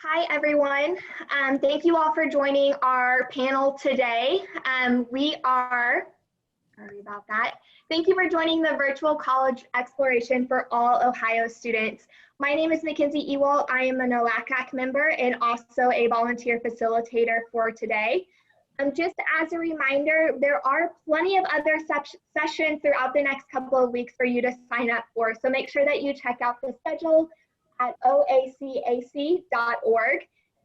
Hi, everyone. Thank you all for joining our panel today. Sorry about that. Thank you for joining the virtual college exploration for all Ohio students. My name is Mackenzie Ewald. I am an OACAC member and also a volunteer facilitator for today. Just as a reminder, there are plenty of other sessions throughout the next couple of weeks for you to sign up for. So make sure that you check out the schedule at oacac.org.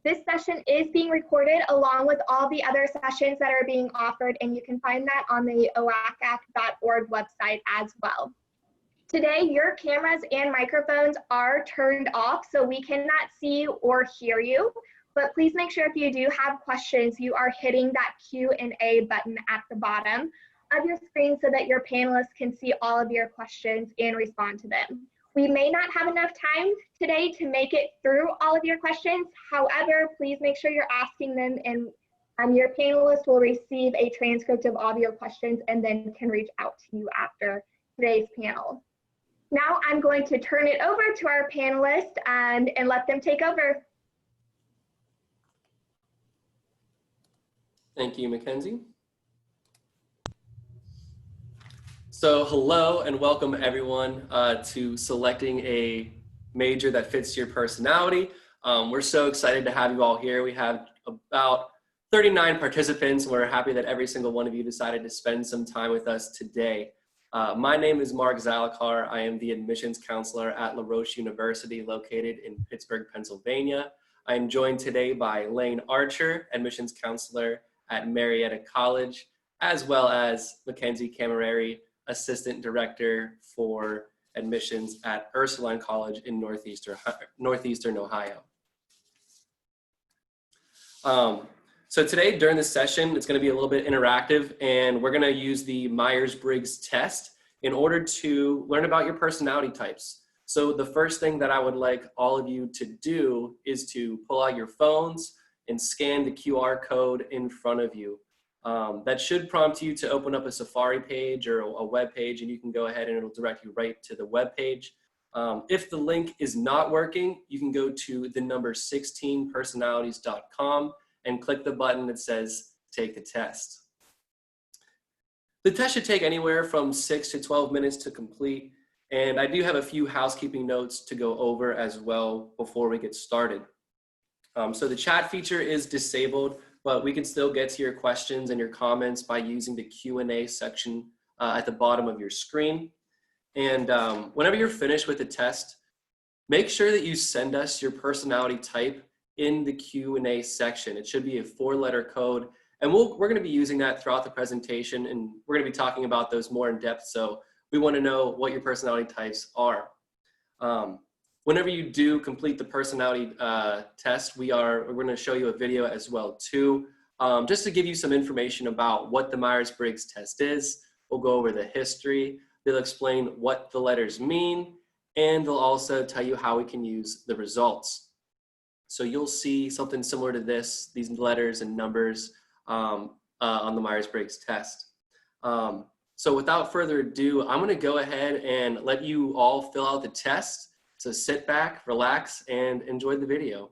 This session is being recorded along with all the other sessions that are being offered, and you can find that on the oacac.org website as well. Today, your cameras and microphones are turned off, so we cannot see or hear you. But please make sure if you do have questions, you are hitting that Q&A button at the bottom of your screen so that your panelists can see all of your questions and respond to them. We may not have enough time today to make it through all of your questions. However, please make sure you're asking them, and your panelists will receive a transcript of all of your questions and then can reach out to you after today's panel. Now I'm going to turn it over to our panelists and let them take over. Thank you, Mackenzie. So hello and welcome everyone to selecting a major that fits your personality. We're so excited to have you all here. We have about 39 participants. We're happy that every single one of you decided to spend some time with us today. My name is Mark Zalakar. I am the admissions counselor at Roche University located in Pittsburgh, Pennsylvania. I am joined today by Lane Archer, admissions counselor at Marietta College, as well as Mackenzie Camerari, Assistant Director for Admissions at Ursuline College in Northeastern Ohio. So today during this session, it's going to be a little bit interactive, and we're going to use the Myers-Briggs test in order to learn about your personality types. So the first thing that I would like all of you to do is to pull out your phones and scan the QR code in front of you. That should prompt you to open up a Safari page or a web page, and you can go ahead and it'll direct you right to the web page. If the link is not working, you can go to the number 16personalities.com and click the button that says take the test. The test should take anywhere from 6 to 12 minutes to complete, and I do have a few housekeeping notes to go over as well before we get started. So the chat feature is disabled, but we can still get to your questions and your comments by using the Q&A section at the bottom of your screen. And whenever you're finished with the test, make sure that you send us your personality type in the Q&A section. It should be a 4-letter code, and we're gonna be using that throughout the presentation, and we're gonna be talking about those more in depth, so we wanna know what your personality types are. Whenever you do complete the personality test, we're going to show you a video as well too, just to give you some information about what the Myers-Briggs test is. We'll go over the history. They'll explain what the letters mean, and they'll also tell you how we can use the results. So you'll see something similar to these letters and numbers on the Myers-Briggs test. So without further ado, I'm going to go ahead and let you all fill out the test. So sit back, relax, and enjoy the video.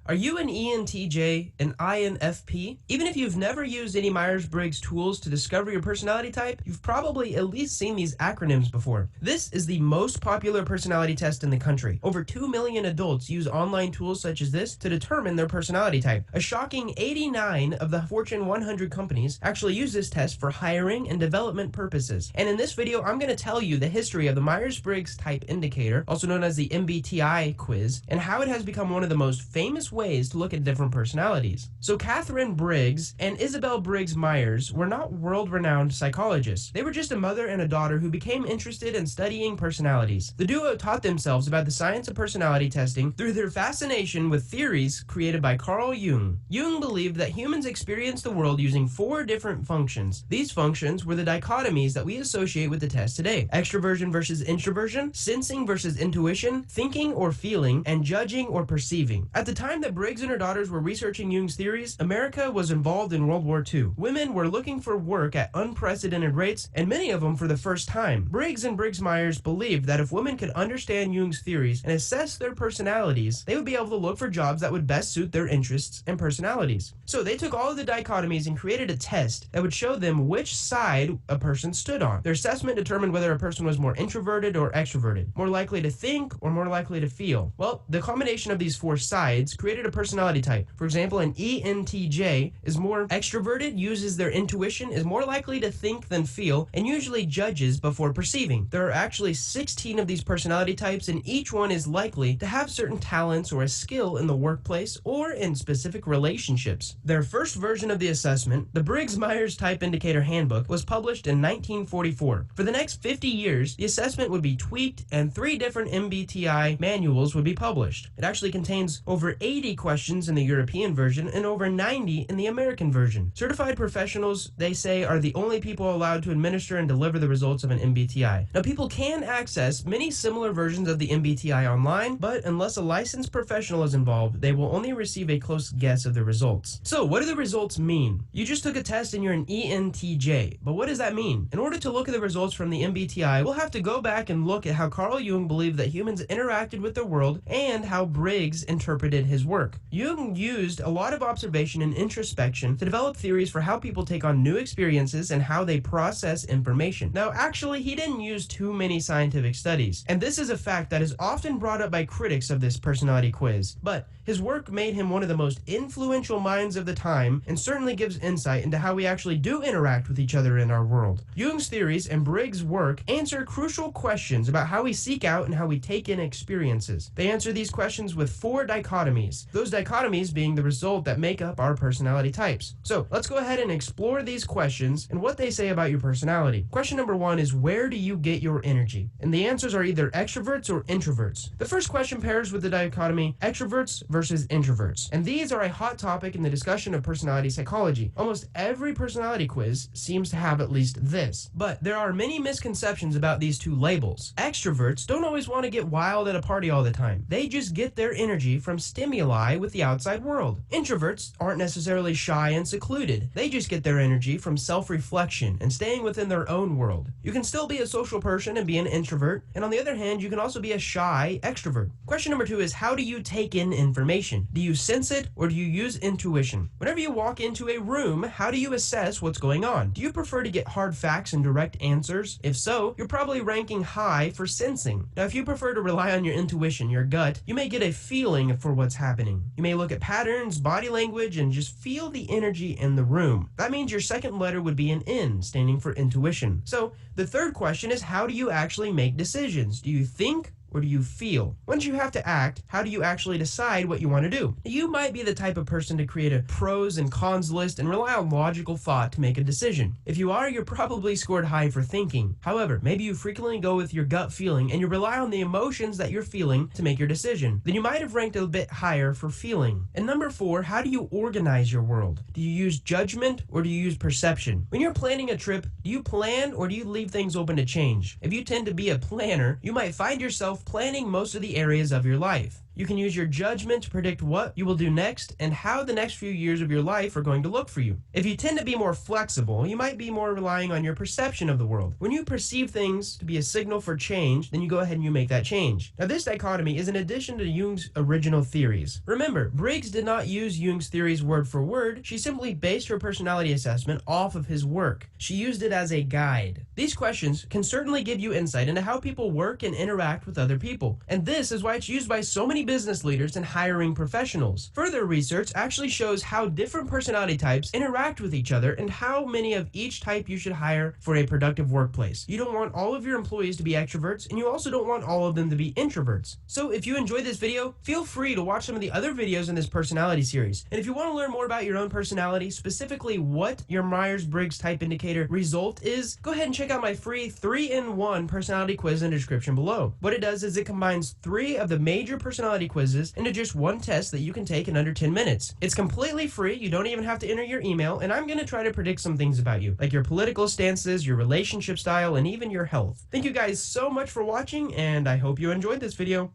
Are you an ENTJ, an INFP? Even if you've never used any Myers-Briggs tools to discover your personality type, you've probably at least seen these acronyms before. This is the most popular personality test in the country. Over 2 million adults use online tools such as this to determine their personality type. A shocking 89 of the Fortune 100 companies actually use this test for hiring and development purposes. And in this video, I'm going to tell you the history of the Myers-Briggs type indicator, also known as the MBTI quiz, and how it has become one of the most famous ways to look at different personalities. So Catherine Briggs and Isabel Briggs Myers were not world-renowned psychologists. They were just a mother and a daughter who became interested in studying personalities. The duo taught themselves about the science of personality testing through their fascination with theories created by Carl Jung. Jung believed that humans experience the world using 4 different functions. These functions were the dichotomies that we associate with the test today: extroversion versus introversion, sensing versus intuition, thinking or feeling, and judging or perceiving. At the time that that Briggs and her daughters were researching Jung's theories, America was involved in World War II. Women were looking for work at unprecedented rates, and many of them for the first time. Briggs and Briggs-Myers believed that if women could understand Jung's theories and assess their personalities, they would be able to look for jobs that would best suit their interests and personalities. So they took all of the dichotomies and created a test that would show them which side a person stood on. Their assessment determined whether a person was more introverted or extroverted, more likely to think or more likely to feel. Well, the combination of these four sides created a personality type. For example, an ENTJ is more extroverted, uses their intuition, is more likely to think than feel, and usually judges before perceiving. There are actually 16 of these personality types, and each one is likely to have certain talents or a skill in the workplace or in specific relationships. Their first version of the assessment, the Briggs-Myers Type Indicator Handbook, was published in 1944. For the next 50 years, the assessment would be tweaked and 3 different MBTI manuals would be published. It actually contains over 80 questions in the European version and over 90 in the American version. Certified professionals, they say, are the only people allowed to administer and deliver the results of an MBTI. Now, people can access many similar versions of the MBTI online, but unless a licensed professional is involved, they will only receive a close guess of the results. So, what do the results mean? You just took a test and you're an ENTJ, but what does that mean? In order to look at the results from the MBTI, we'll have to go back and look at how Carl Jung believed that humans interacted with the world and how Briggs interpreted his work. Jung used a lot of observation and introspection to develop theories for how people take on new experiences and how they process information. Now, actually, he didn't use too many scientific studies, and this is a fact that is often brought up by critics of this personality quiz, but his work made him one of the most influential minds of the time and certainly gives insight into how we actually do interact with each other in our world. Jung's theories and Briggs' work answer crucial questions about how we seek out and how we take in experiences. They answer these questions with 4 dichotomies, those dichotomies being the result that make up our personality types. So let's go ahead and explore these questions and what they say about your personality. Question number 1 is, where do you get your energy? And the answers are either extroverts or introverts. The first question pairs with the dichotomy extroverts versus introverts, and these are a hot topic in the discussion of personality psychology. Almost every personality quiz seems to have at least this, but there are many misconceptions about these two labels. Extroverts don't always want to get wild at a party all the time. They just get their energy from stimuli with the outside world. Introverts aren't necessarily shy and secluded. They just get their energy from self-reflection and staying within their own world. You can still be a social person and be an introvert, and on the other hand, you can also be a shy extrovert. Question number 2 is, how do you take in information? Do you sense it or do you use intuition? Whenever you walk into a room, how do you assess what's going on? Do you prefer to get hard facts and direct answers? If so, you're probably ranking high for sensing. Now, if you prefer to rely on your intuition, your gut, you may get a feeling for what's happening. You may look at patterns, body language, and just feel the energy in the room. That means your second letter would be an N, standing for intuition. So the third question is, how do you actually make decisions? Do you think or do you feel? Once you have to act, how do you actually decide what you want to do? You might be the type of person to create a pros and cons list and rely on logical thought to make a decision. If you are, you're probably scored high for thinking. However, maybe you frequently go with your gut feeling and you rely on the emotions that you're feeling to make your decision. Then you might have ranked a bit higher for feeling. And number 4, how do you organize your world? Do you use judgment or do you use perception? When you're planning a trip, do you plan or do you leave things open to change? If you tend to be a planner, you might find yourself planning most of the areas of your life. You can use your judgment to predict what you will do next and how the next few years of your life are going to look for you. If you tend to be more flexible, you might be more relying on your perception of the world. When you perceive things to be a signal for change, then you go ahead and you make that change. Now, this dichotomy is in addition to Jung's original theories. Remember, Briggs did not use Jung's theories word for word. She simply based her personality assessment off of his work. She used it as a guide. These questions can certainly give you insight into how people work and interact with other people. And this is why it's used by so many business leaders and hiring professionals. Further research actually shows how different personality types interact with each other and how many of each type you should hire for a productive workplace. You don't want all of your employees to be extroverts, and you also don't want all of them to be introverts. So if you enjoyed this video, feel free to watch some of the other videos in this personality series. And if you want to learn more about your own personality, specifically what your Myers-Briggs type indicator result is, go ahead and check out my free 3-in-1 personality quiz in the description below. What it does is it combines 3 of the major personality quizzes into just one test that you can take in under 10 minutes. It's completely free. You don't even have to enter your email, and I'm going to try to predict some things about you, like your political stances, your relationship style, and even your health. Thank you guys so much for watching, and I hope you enjoyed this video.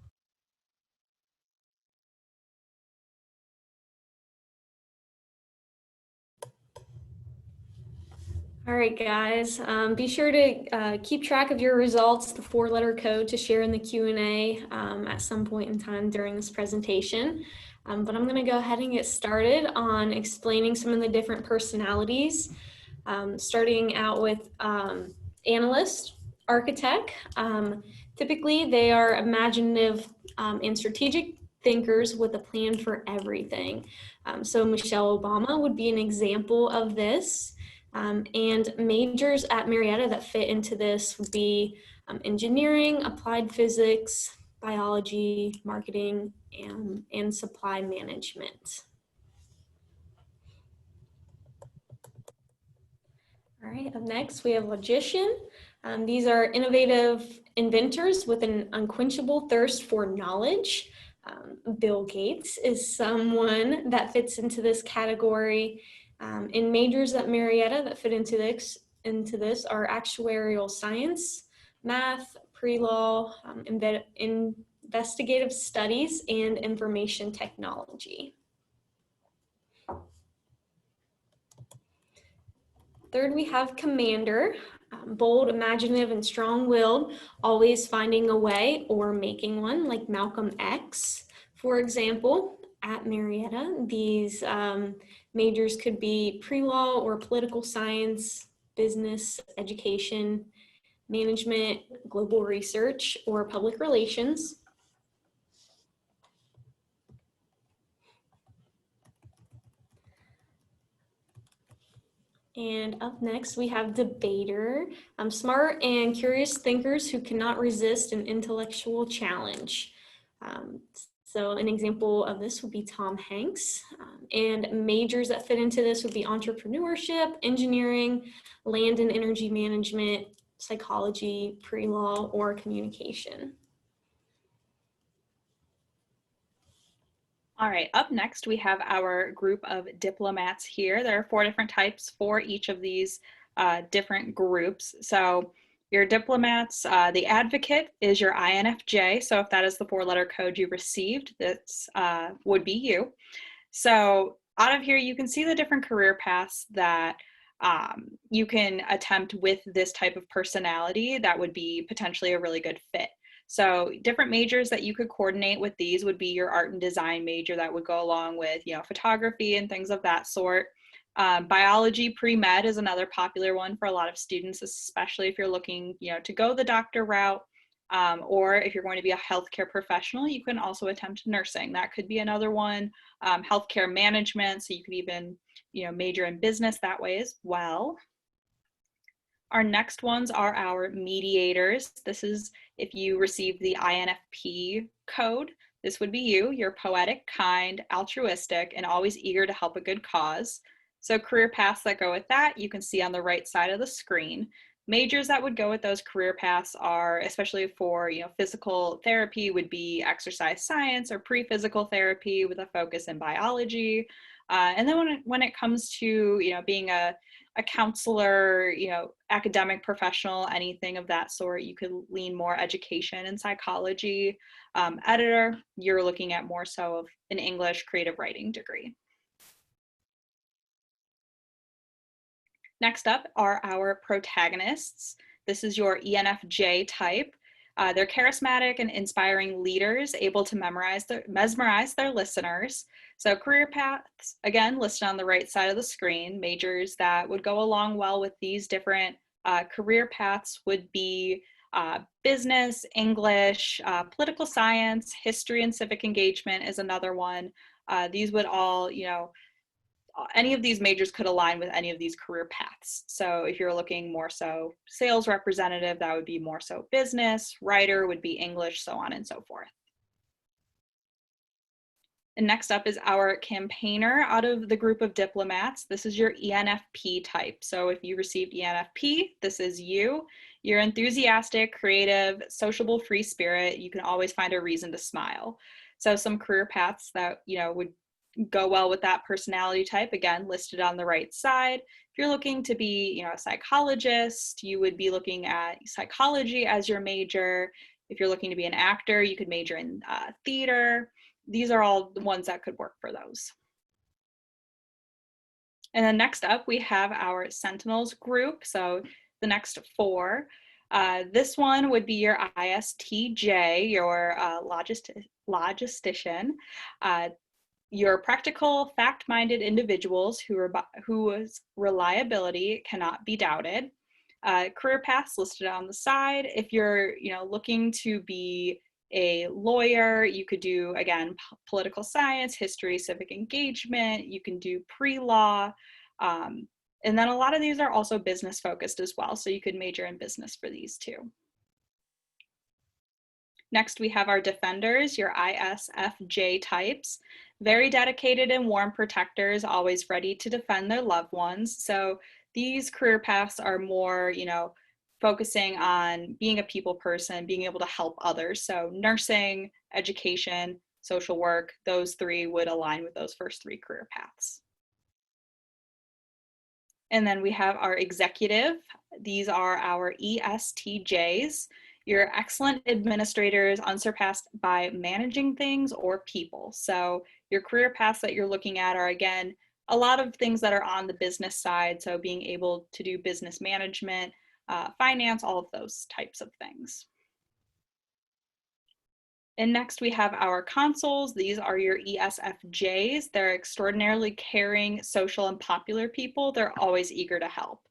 All right, guys, be sure to keep track of your results, the 4-letter code to share in the Q&A at some point in time during this presentation. But I'm going to go ahead and get started on explaining some of the different personalities, starting out with analyst, architect. Typically, they are imaginative and strategic thinkers with a plan for everything. So Michelle Obama would be an example of this. And majors at Marietta that fit into this would be engineering, applied physics, biology, marketing, and supply management. All right, up next we have logician. These are innovative inventors with an unquenchable thirst for knowledge. Bill Gates is someone that fits into this category. And majors at Marietta that fit into this are actuarial science, math, pre-law, investigative studies, and information technology. Third, we have commander, bold, imaginative, and strong-willed, always finding a way or making one, like Malcolm X, for example. At Marietta, these majors could be pre-law or political science, business, education, management, global research, or public relations. And up next, we have debater, smart and curious thinkers who cannot resist an intellectual challenge. So an example of this would be Tom Hanks. And majors that fit into this would be entrepreneurship, engineering, land and energy management, psychology, pre-law, or communication. All right, up next we have our group of diplomats here. There are 4 different types for each of these different groups. So your diplomats, the advocate is your INFJ. So if that is the 4-letter code you received, this would be you. So out of here, you can see the different career paths that you can attempt with this type of personality that would be potentially a really good fit. So different majors that you could coordinate with these would be your art and design major that would go along with, photography and things of that sort. Biology pre-med is another popular one for a lot of students, especially if you're looking, to go the doctor route, or if you're going to be a healthcare professional, you can also attempt nursing. That could be another one. Healthcare management, so you could even, major in business that way as well. Our next ones are our mediators. This is if you receive the INFP code. This would be you. You're poetic, kind, altruistic, and always eager to help a good cause. So career paths that go with that, you can see on the right side of the screen. Majors that would go with those career paths are, especially for physical therapy, would be exercise science or pre-physical therapy with a focus in biology. And then when it comes to being a counselor, academic professional, anything of that sort, you could lean more education and psychology. Editor, you're looking at more so of an English creative writing degree. Next up are our protagonists. This is your ENFJ type. They're charismatic and inspiring leaders, able to mesmerize their listeners. So career paths, again, listed on the right side of the screen. Majors that would go along well with these different career paths would be business, English, political science, history and civic engagement is another one. These would all, any of these majors could align with any of these career paths. So if you're looking more so sales representative, that would be more so business, writer would be English, so on and so forth. And next up is our campaigner out of the group of diplomats. This is your ENFP type. So if you received ENFP, this is you. You're enthusiastic, creative, sociable, free spirit. You can always find a reason to smile. So some career paths that, would go well with that personality type, again, listed on the right side. If you're looking to be, a psychologist, you would be looking at psychology as your major. If you're looking to be an actor, you could major in theater. These are all the ones that could work for those. And then next up, we have our Sentinels group. So the next four. This one would be your ISTJ, your logistician, your practical, fact-minded individuals whose reliability cannot be doubted. Career paths listed on the side. If you're, looking to be a lawyer, you could do, again, political science, history, civic engagement. You can do pre-law. And then a lot of these are also business focused as well. So you could major in business for these too. Next, we have our defenders, your ISFJ types. Very dedicated and warm protectors, always ready to defend their loved ones. So these career paths are more, focusing on being a people person, being able to help others. So nursing, education, social work, those three would align with those first three career paths. And then we have our executive. These are our ESTJs. You're excellent administrators, unsurpassed by managing things or people. So your career paths that you're looking at are, again, a lot of things that are on the business side. So being able to do business management, finance, all of those types of things. And next we have our consuls. These are your ESFJs. They're extraordinarily caring, social, and popular people. They're always eager to help.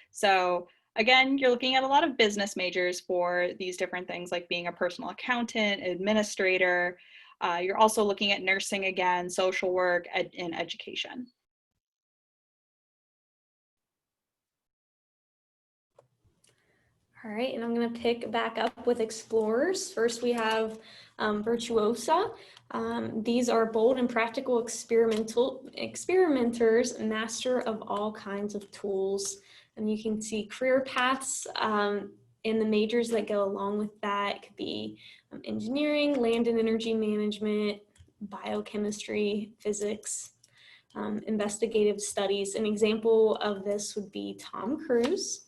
So again, you're looking at a lot of business majors for these different things, like being a personal accountant, administrator. You're also looking at nursing again, social work, and education. All right, and I'm going to pick back up with explorers. First, we have virtuosa. These are bold and practical experimenters, master of all kinds of tools. And you can see career paths in the majors that go along with that. It could be engineering, land and energy management, biochemistry, physics, investigative studies. An example of this would be Tom Cruise.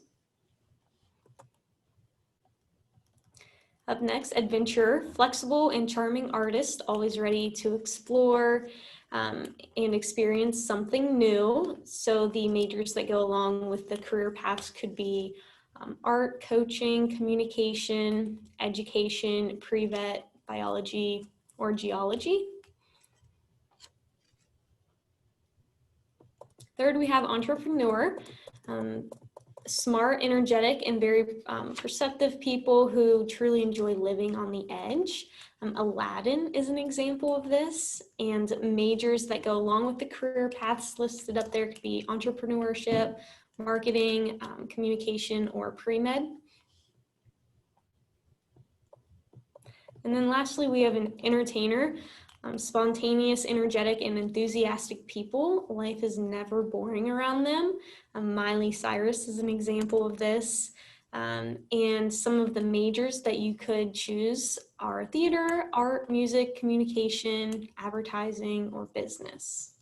Up next, adventurer, flexible and charming artist, always ready to explore and experience something new. So the majors that go along with the career paths could be art, coaching, communication, education, pre-vet, biology, or geology. Third, we have entrepreneur. Smart, energetic, and very perceptive people who truly enjoy living on the edge. Aladdin is an example of this, and majors that go along with the career paths listed up there could be entrepreneurship, marketing, communication, or pre-med. And then lastly, we have an entertainer. Spontaneous, energetic, and enthusiastic people. Life is never boring around them. Miley Cyrus is an example of this. And some of the majors that you could choose are theater, art, music, communication, advertising, or business.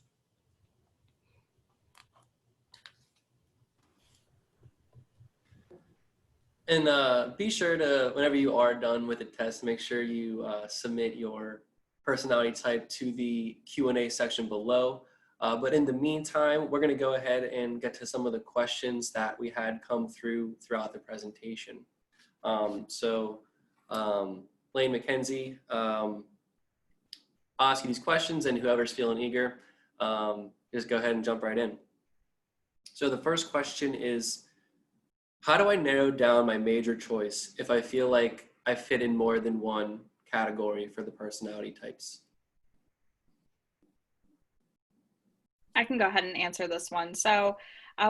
And be sure to, whenever you are done with the test, make sure you submit your personality type to the Q&A section below. But in the meantime, we're going to go ahead and get to some of the questions that we had come throughout the presentation. Lane McKenzie, I'll ask you these questions, and whoever's feeling eager, just go ahead and jump right in. So the first question is, how do I narrow down my major choice if I feel like I fit in more than one category for the personality types? I can go ahead and answer this one. So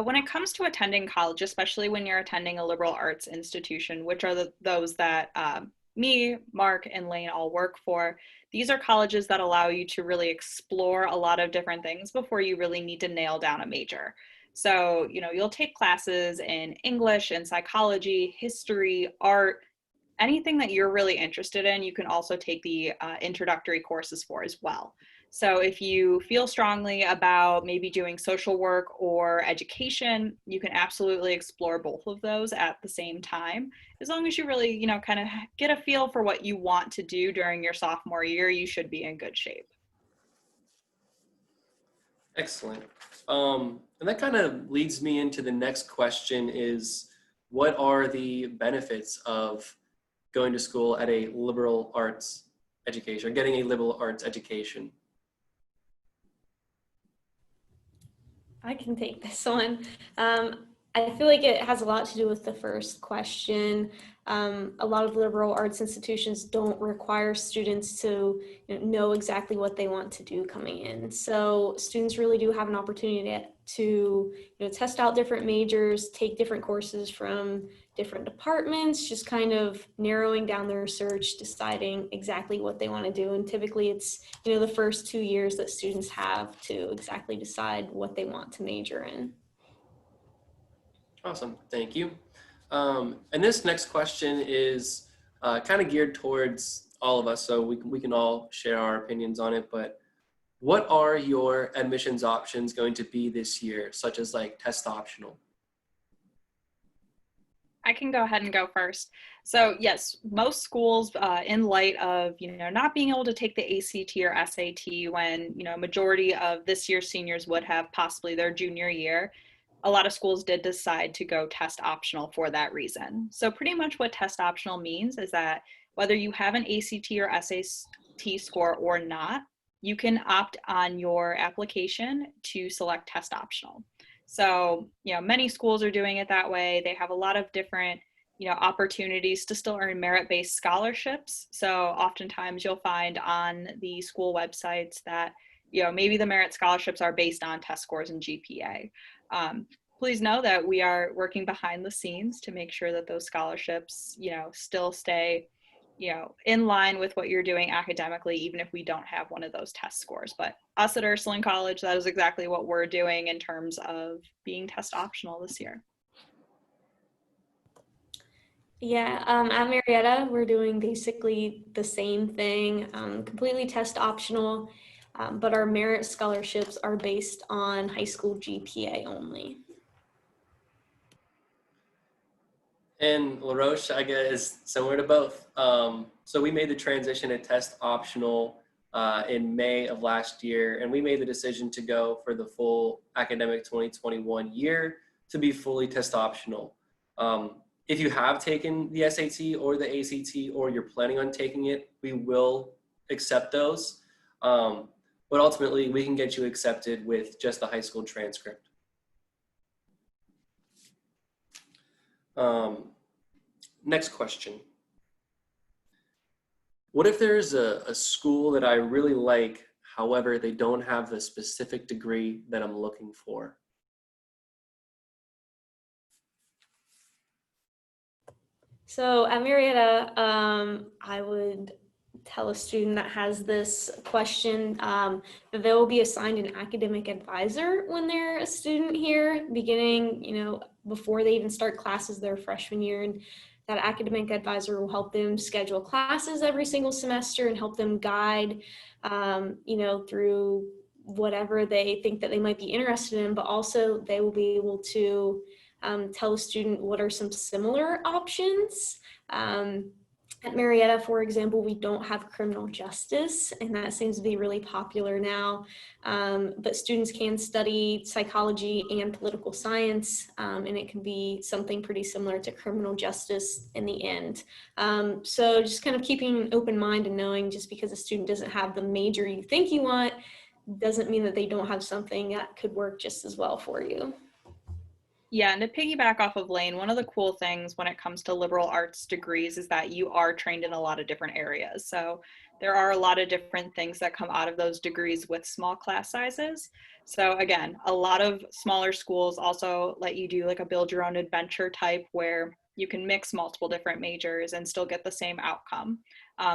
when it comes to attending college, especially when you're attending a liberal arts institution, which are those that me, Mark, and Lane all work for, these are colleges that allow you to really explore a lot of different things before you really need to nail down a major. So, you'll take classes in English and psychology, history, art, anything that you're really interested in. You can also take the introductory courses for as well. So if you feel strongly about maybe doing social work or education, you can absolutely explore both of those at the same time. As long as you really, kind of get a feel for what you want to do during your sophomore year, you should be in good shape. Excellent. And that kind of leads me into the next question is, what are the benefits of going to school at a liberal arts education, or getting a liberal arts education? I can take this one. I feel like it has a lot to do with the first question. A lot of liberal arts institutions don't require students to know exactly what they want to do coming in. So students really do have an opportunity to test out different majors, take different courses from different departments, just kind of narrowing down their search, deciding exactly what they want to do. And typically it's the first 2 years that students have to exactly decide what they want to major in. Awesome, thank you. And this next question is kind of geared towards all of us, so we can all share our opinions on it, but what are your admissions options going to be this year, such as like test optional? I can go ahead and go first. So yes, most schools, in light of not being able to take the ACT or SAT when majority of this year's seniors would have possibly their junior year, a lot of schools did decide to go test optional for that reason. So pretty much what test optional means is that whether you have an ACT or SAT score or not, you can opt on your application to select test optional. So, many schools are doing it that way. They have a lot of different, opportunities to still earn merit-based scholarships. So oftentimes you'll find on the school websites that, maybe the merit scholarships are based on test scores and GPA. Please know that we are working behind the scenes to make sure that those scholarships, still stay, in line with what you're doing academically, even if we don't have one of those test scores. But us at Ursuline College, that is exactly what we're doing in terms of being test optional this year. Yeah, at Marietta, we're doing basically the same thing, completely test optional, but our merit scholarships are based on high school GPA only. And La Roche, I guess, is similar to both. So we made the transition to test optional in May of last year, and we made the decision to go for the full academic 2021 year to be fully test optional. If you have taken the SAT or the ACT, or you're planning on taking it, we will accept those. But ultimately, we can get you accepted with just the high school transcript. Next question. What if there's a school that I really like, however, they don't have the specific degree that I'm looking for? So at Marietta, I would tell a student that has this question that they will be assigned an academic advisor when they're a student here, beginning, before they even start classes their freshman year. And that academic advisor will help them schedule classes every single semester and help them guide, through whatever they think that they might be interested in, but also they will be able to tell the student what are some similar options. At Marietta, for example, we don't have criminal justice, and that seems to be really popular now. But students can study psychology and political science, and it can be something pretty similar to criminal justice in the end. So just kind of keeping an open mind and knowing just because a student doesn't have the major you think you want, doesn't mean that they don't have something that could work just as well for you. Yeah, and to piggyback off of Lane, one of the cool things when it comes to liberal arts degrees is that you are trained in a lot of different areas. So there are a lot of different things that come out of those degrees with small class sizes. So again, a lot of smaller schools also let you do like a build your own adventure type where you can mix multiple different majors and still get the same outcome.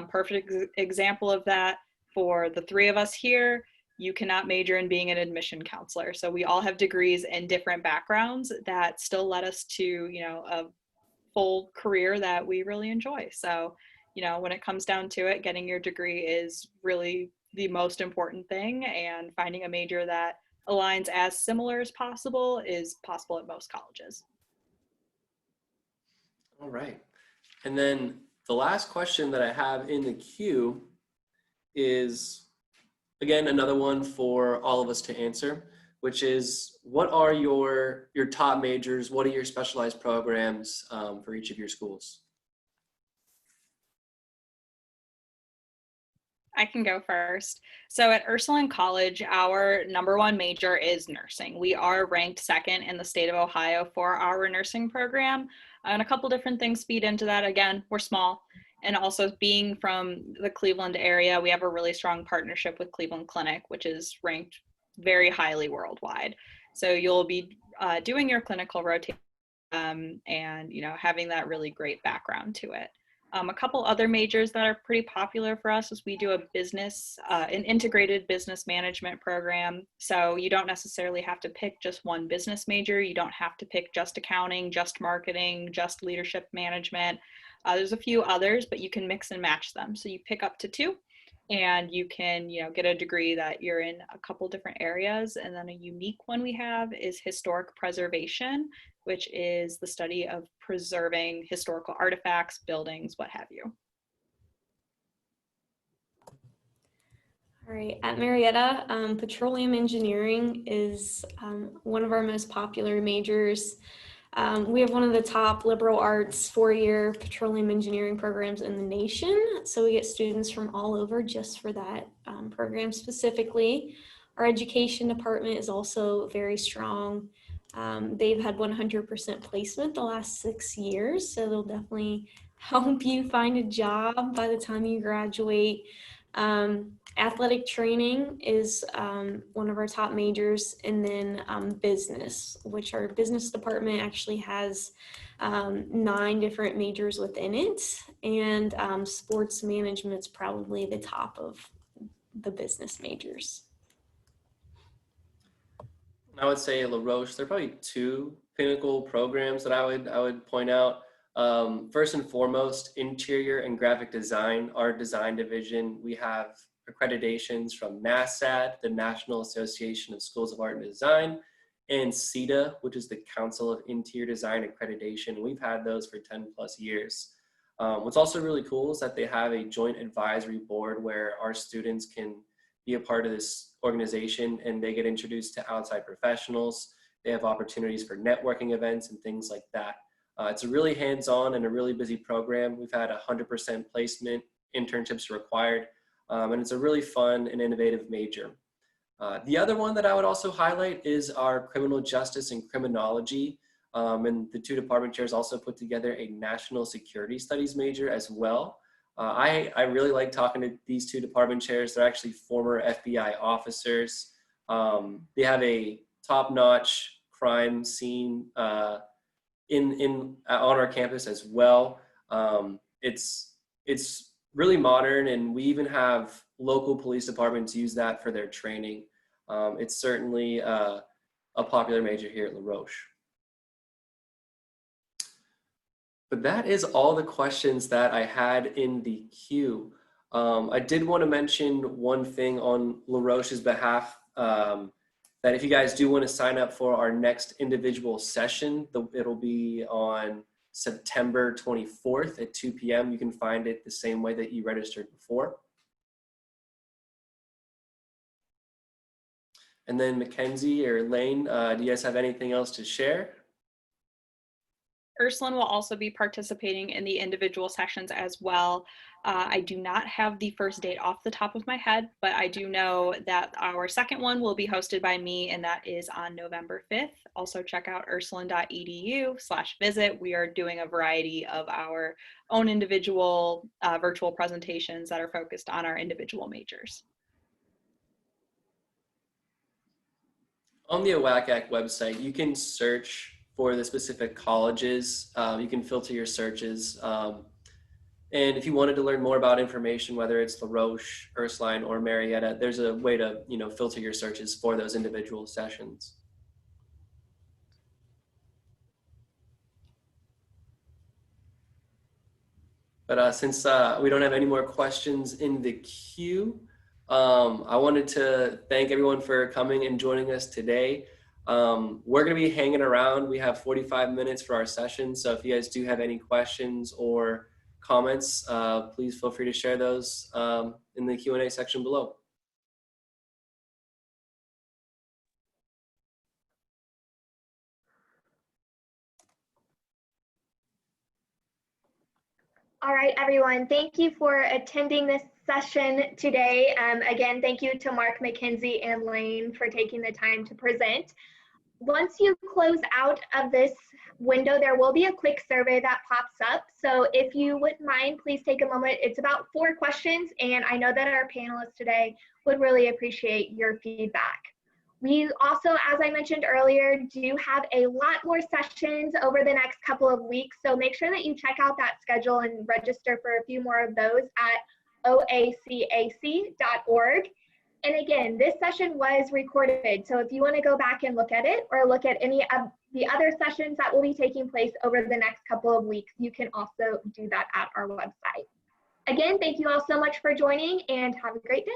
Perfect example of that for the three of us here. You cannot major in being an admission counselor. So we all have degrees in different backgrounds that still led us to, a full career that we really enjoy. So, when it comes down to it, getting your degree is really the most important thing, and finding a major that aligns as similar as possible is possible at most colleges. All right. And then the last question that I have in the queue is, again, another one for all of us to answer, which is what are your top majors? What are your specialized programs for each of your schools? I can go first. So at Ursuline College, our #1 major is nursing. We are ranked second in the state of Ohio for our nursing program. And a couple different things feed into that. Again, we're small. And also being from the Cleveland area, we have a really strong partnership with Cleveland Clinic, which is ranked very highly worldwide. So you'll be doing your clinical rotation and having that really great background to it. A couple other majors that are pretty popular for us is we do an integrated business management program. So you don't necessarily have to pick just one business major. You don't have to pick just accounting, just marketing, just leadership management. There's a few others, but you can mix and match them. So you pick up to 2 and you can, get a degree that you're in a couple different areas. And then a unique one we have is historic preservation, which is the study of preserving historical artifacts, buildings, what have you. All right, at Marietta, petroleum engineering is one of our most popular majors. We have one of the top liberal arts 4-year petroleum engineering programs in the nation. So we get students from all over just for that program specifically. Our education department is also very strong. They've had 100% placement the last 6 years, so they'll definitely help you find a job by the time you graduate. Athletic training is one of our top majors, and then business, which our business department actually has 9 different majors within it, and sports management is probably the top of the business majors. I would say at La Roche, there are probably 2 pinnacle programs that I would point out. First and foremost, interior and graphic design. Our design division, we have accreditations from NASAD, the National Association of Schools of Art and Design, and CETA, which is the Council of Interior Design Accreditation. We've had those for 10 plus years. What's also really cool is that they have a joint advisory board where our students can be a part of this organization and they get introduced to outside professionals. They have opportunities for networking events and things like that. It's a really hands-on and a really busy program. We've had 100% placement, internships required, and it's a really fun and innovative major. The other one that I would also highlight is our criminal justice and criminology. And the 2 department chairs also put together a national security studies major as well. I really like talking to these 2 department chairs. They're actually former FBI officers. They have a top-notch crime scene on our campus as well. It's really modern, and we even have local police departments use that for their training. It's certainly a popular major here at La Roche. But that is all the questions that I had in the queue. I did want to mention one thing on La Roche's behalf, that if you guys do want to sign up for our next individual session, it'll be on September 24th at 2 p.m. You can find it the same way that you registered before. And then Mackenzie or Lane, do you guys have anything else to share? Ursuline will also be participating in the individual sessions as well. I do not have the first date off the top of my head, but I do know that our second one will be hosted by me, and that is on November 5th. Also check out ursuline.edu/visit. We are doing a variety of our own individual virtual presentations that are focused on our individual majors. On the OACAC website, you can search for the specific colleges. You can filter your searches. And if you wanted to learn more about information, whether it's La Roche, Ursuline, or Marietta, there's a way to filter your searches for those individual sessions. But since we don't have any more questions in the queue, I wanted to thank everyone for coming and joining us today. We're going to be hanging around. We have 45 minutes for our session. So if you guys do have any questions or comments, please feel free to share those in the Q&A section below. All right, everyone, thank you for attending this session today. Again, thank you to Mark, McKenzie, and Lane for taking the time to present. Once you close out of this window, there will be a quick survey that pops up. So if you wouldn't mind, please take a moment. It's about 4 questions, and I know that our panelists today would really appreciate your feedback. We also, as I mentioned earlier, do have a lot more sessions over the next couple of weeks. So make sure that you check out that schedule and register for a few more of those at oacac.org. And again, this session was recorded. So if you want to go back and look at it or look at any of the other sessions that will be taking place over the next couple of weeks, you can also do that at our website. Again, thank you all so much for joining and have a great day.